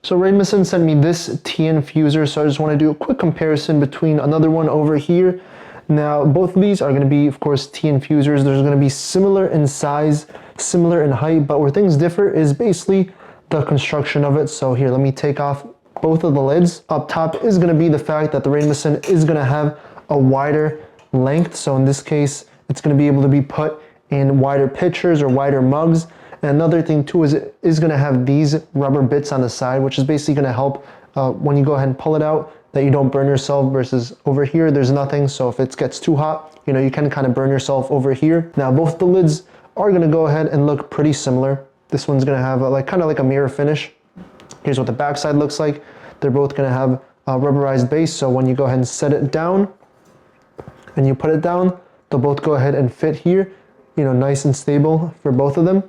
So Reinmoson sent me this tea infuser, so I just want to do a quick comparison between another one over here. Now, both of these are going to be, of course, tea infusers. They're going to be similar in size, similar in height, but where things differ is basically the construction of it. So here, let me take off both of the lids. Up top is going to be the fact that the Reinmoson is going to have a wider length. So in this case, it's going to be able to be put in wider pitchers or wider mugs. And another thing too is it is going to have these rubber bits on the side, which is basically going to help when you go ahead and pull it out, that you don't burn yourself, versus over here there's nothing. So if it gets too hot, you know, you can kind of burn yourself over here. Now both the lids are going to go ahead and look pretty similar. This one's going to have kind of like a mirror finish. Here's what the back side looks like. They're both going to have a rubberized base, so when you go ahead and set it down and you put it down, they'll both go ahead and fit here, you know, nice and stable for both of them.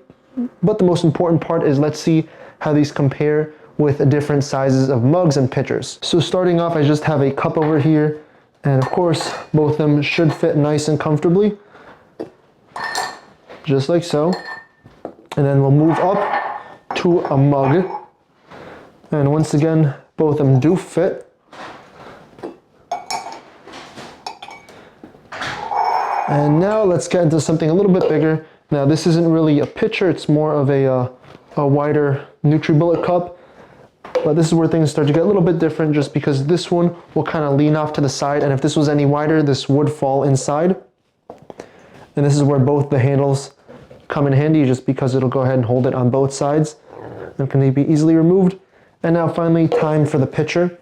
But the most important part is, let's see how these compare with different sizes of mugs and pitchers. So starting off, I just have a cup over here, and of course both of them should fit nice and comfortably, just like so. And then we'll move up to a mug, and once again both of them do fit. And now let's get into something a little bit bigger. Now this isn't really a pitcher, it's more of a wider NutriBullet cup. But this is where things start to get a little bit different, just because this one will kind of lean off to the side, and if this was any wider, this would fall inside. And this is where both the handles come in handy, just because it'll go ahead and hold it on both sides. And can be easily removed. And now finally, time for the pitcher.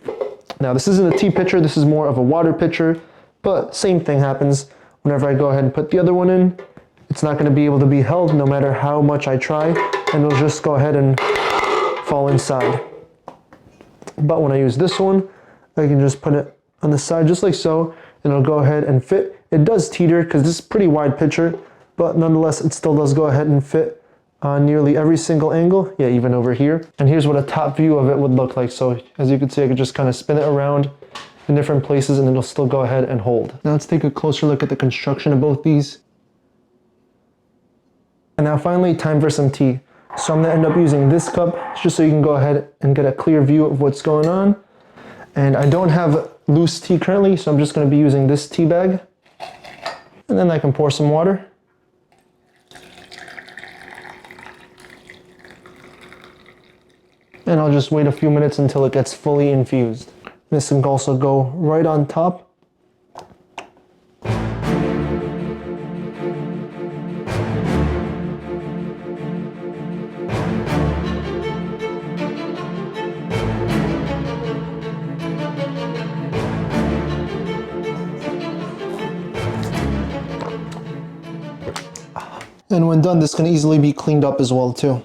Now this isn't a tea pitcher, this is more of a water pitcher, but same thing happens. Whenever I go ahead and put the other one in, it's not going to be able to be held no matter how much I try, and it'll just go ahead and fall inside. But when I use this one, I can just put it on the side just like so, and it'll go ahead and fit. It does teeter because this is a pretty wide pitcher, but nonetheless it still does go ahead and fit on nearly every single angle, yeah, even over here. And here's what a top view of it would look like. So as you can see, I could just kind of spin it around in different places and it'll still go ahead and hold. Now let's take a closer look at the construction of both these. And now finally, time for some tea. So I'm going to end up using this cup just so you can go ahead and get a clear view of what's going on. And I don't have loose tea currently, so I'm just going to be using this tea bag. And then I can pour some water. And I'll just wait a few minutes until it gets fully infused. This can also go right on top. And when done, this can easily be cleaned up as well too.